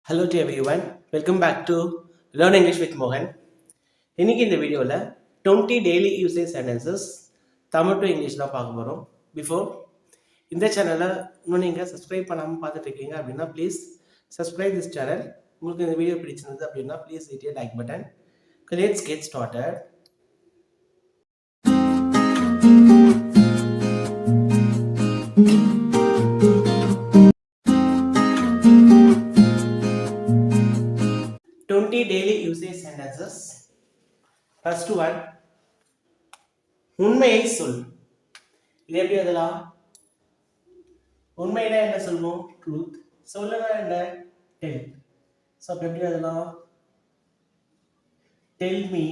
Hello to everyone. Welcome back to Learn English with Mohan. இன்னைக்கு இந்த வீடியோவில் 20 daily usage sentences Tamil to English தான் பார்க்க போகிறோம். பிஃபோர் இந்த சேனலை இன்னும் நீங்கள் சப்ஸ்கிரைப் பண்ணாமல் பார்த்துட்டு இருக்கீங்க அப்படின்னா ப்ளீஸ் சப்ஸ்கிரைப் திஸ் சேனல். உங்களுக்கு இந்த வீடியோ பிடிச்சிருந்தது அப்படின்னா please hit like button. Let's get started. Daily usage sentences. First one, உண்மையை சொல். இது எப்படி அதெல்லாம் உண்மைனா என்ன சொல்லுவோம்? ட்ரூத். சொல்லுனா என்ன? டெல். ஸோ அப்போ எப்படி அதெல்லாம் டெல் மீ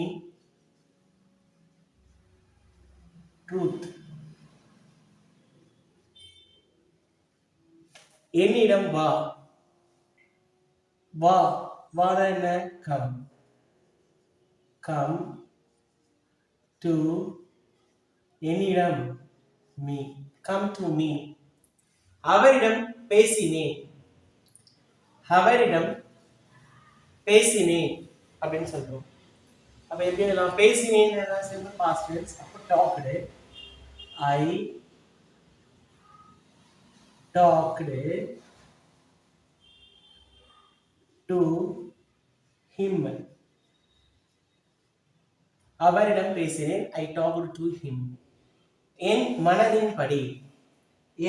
ட்ரூத். என்னிடம் வா. வா வாடா என்ன? கம். கம் டு என்னிடம் மீ. Come to me. அவரிடம் பேசினேன். அவரிடம் பேசினேன் அப்படின்னு சொல்றோம். அப்ப எப்படி நான் பேசினேன் சிம்பிள் பாஸ்ட் டென்ஸ். அப்போ talk to. I talk to to him. அவரிடம் பேசினேன். I talked to him. என் மனதின் படி.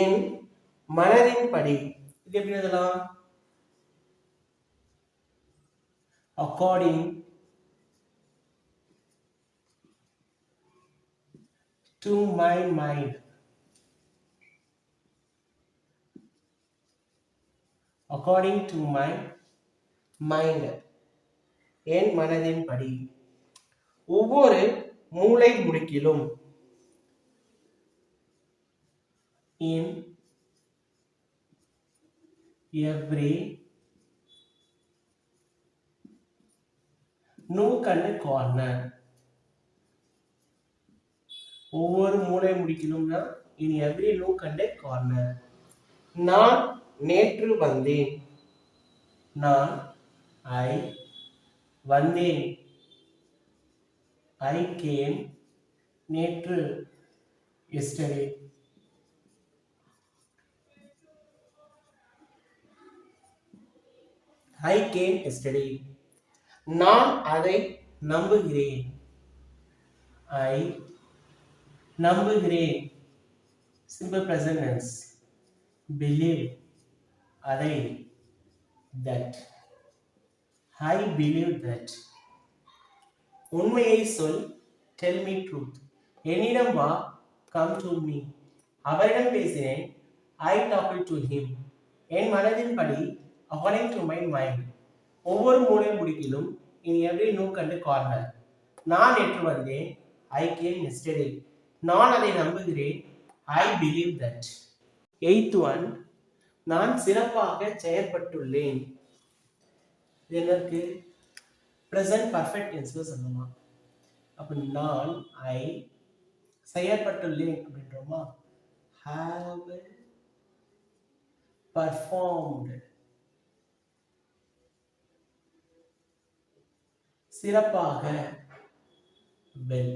என் மனதின் படி. இது எப்படி எழுதலாம்? According to my mind. According to my mind. என் மனதின் படி. ஒவ்வொரு மூளை முடுக்கிலும். In every nook and corner. ஒவ்வொரு மூளை முடுக்கிலும்னா in every nook and corner. நான் நேற்று வந்தேன். நான் I வந்தேன். I came நேற்று yesterday. I came yesterday. நான் அதை நம்புகிறேன். I நம்புகிறேன். Simple present tense. Believe அதை that. I believe that. உண்மையை சொல். Tell me truth. என்னிடம் வா. Come to me. அவரிடம் பேசினேன். I talked to him. என் மனதின் படி. According to my mind. ஒவ்வொரு மூலை முடுக்கிலும். In every nook and corner. நான் நேற்று வந்தேன். I came yesterday. நான் அதை நம்புகிறேன். I believe that. 8th one, நான் சிறப்பாக செயற்பட்டுள்ளேன். இதற்கு present perfect tense சொல்லலாம். அப்ப நான் I செயற்பட்டுள்ளேன் அப்படின்றோமா? have performed. சிறப்பாக well.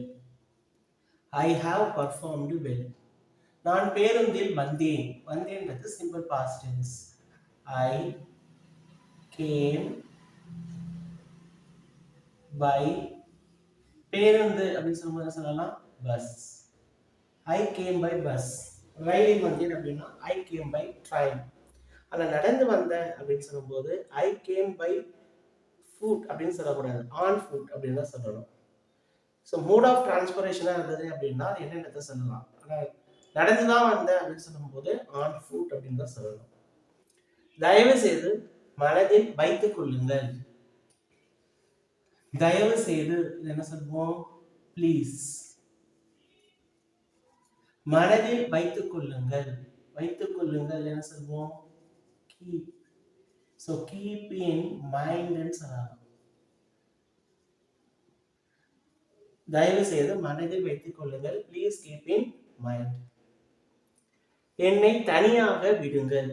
I have performed well. நான் பேருந்தில் வந்தேன். வந்தேன்றது simple past tense. I came by. பேருந்து அப்படின்னு சொல்லும்போது சொல்லலாம் bus. I came by bus. ரயிலில் வந்தேன் அப்படின்னா I came by train. ஆனால் நடந்து வந்தேன் அப்படின்னு சொல்லும்போது I came by foot அப்படின்னு சொல்லக்கூடாது. on foot அப்படின்னு தான் சொல்லணும். ஸோ மோட் ஆஃப் டிரான்ஸ்போரேஷனாக இருந்தது அப்படின்னா என்னென்னத்தை சொல்லலாம். ஆனால் நடந்து தான் வந்தேன் அப்படின்னு சொல்லும்போது on foot அப்படின்னு தான் சொல்லணும். தயவு செய்து மனதில் வைத்துக் கொள்ளுங்கள். தயவு செய்து என்ன சொல்வோம்? ப்ளீஸ். மனதில் வைத்துக் கொள்ளுங்கள். வைத்துக் கொள்ளுங்கள் என்ன சொல்வோம்? Keep. So keep in mind சொல்லலாம். தயவு செய்து மனதில் வைத்துக் கொள்ளுங்கள். Please keep in mind. என்னை தனியாக விடுங்கள்.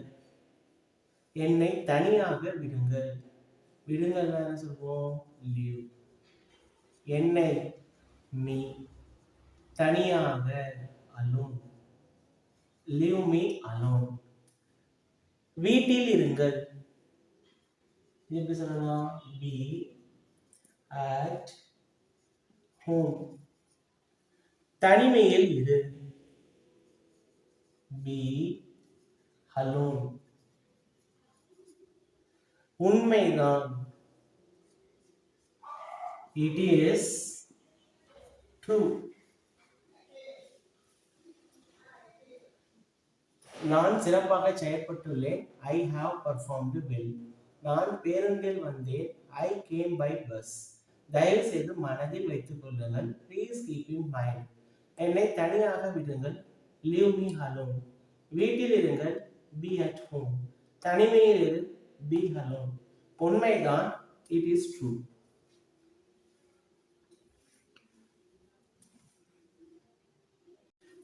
என்னை தனியாக விடுங்கள். விடுங்கள் என்ன சொல்வோம்? லீவ். என்னை மீ தனியாக alone. Leave me alone. வீட்டில் இருங்கள். எப்படி சொல்லலாம்? Be at home. தனிமையில் இரு. Be alone. உண்மைதான். It is true. நான் சிறப்பாக செயல்பட்டுள்ளேன். I have performed well. நான் பேருந்தில் வந்தேன். I came by bus. தயவு செய்து மனதில் வைத்துக் கொள்ளுங்கள். Please keep in mind. என்னை தனியாக விடுங்கள். Leave me alone. வீட்டில் இருங்கள். Be at home. தனிமையில் இரு. Be alone. உண்மைதான். It is true.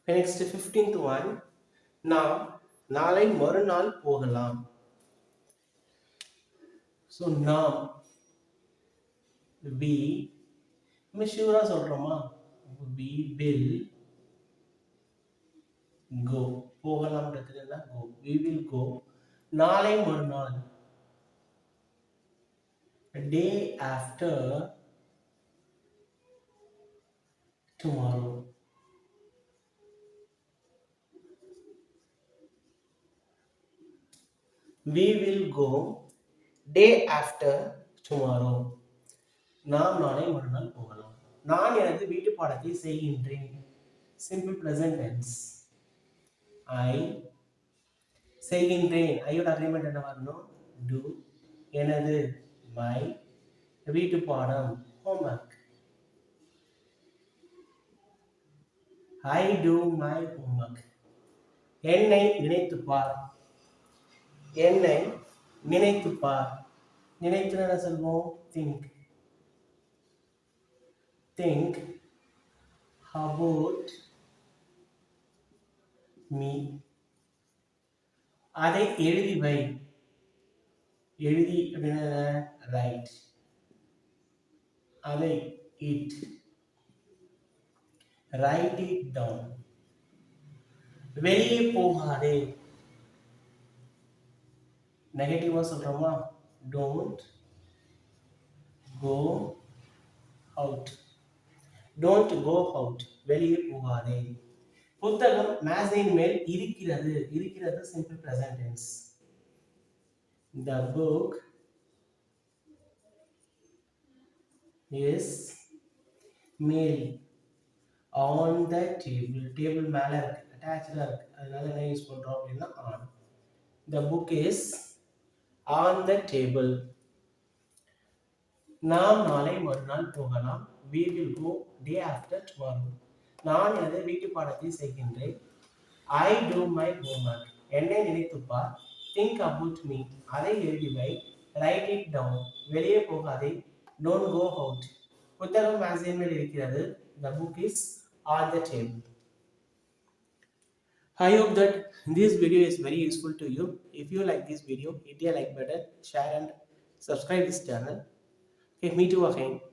Next 15th one. நாம் நாளை மறுநாள் போகலாம். So நாம் we ஷூரா சொல்றோமா? we will go. போகலாம்ன்றதுக்கு என்ன? go. We will go. நாளை மறுநாள். Day after tomorrow. We will go day after tomorrow. நாம் நாளை மறுநாள் போகலாம். நான் எனது வீட்டு பாடத்தை செய்கின்றேன். Simple present tense. I செய்கின்றேன். ஐயோட அக்ரிமெண்ட் என்ன வரணும்? Do. எனது my வீட்டு பாடம் homework. I do my homework. என்னை நினைத்துப் பார். என்னை நினைத்துப் பார். நினைத்து என்ன சொல்வோம்? think. Think about me. அதை எழுதி வை. எழுதி அப்படின்னா ரைட். அதை it. Write it down. வெளியே போகாதே. நெகட்டிவா சொல்றோமா? Don't go out. Don't go out. வெளியே போகாதே. புத்தகம் மேசையின் மேல் இருக்கிறது. இருக்கிறது simple present tense. The book is மேல் on the table. Table மேல இருக்கு, அட்டாச்டா இருக்கு. அதனால என்ன யூஸ் பண்றோம் அப்படின்னா on. The book is on the table. நாம் நாளை மறுநாள் போகலாம். We will go day after tomorrow. நான் எனது வீட்டு பாடத்தை செய்கின்றேன். I do my homework. என்னை நினைத்துப் பார். Think about me. அதை எழுதி வை. Write it down. வெளியே போகாதே. Don't go out. புத்தகம் மேசையின் மேல் இருக்கிறது. The book is on the table. I hope that this video is very useful to you. If you like this video, hit a like button, share and subscribe this channel. Okay, meet you again.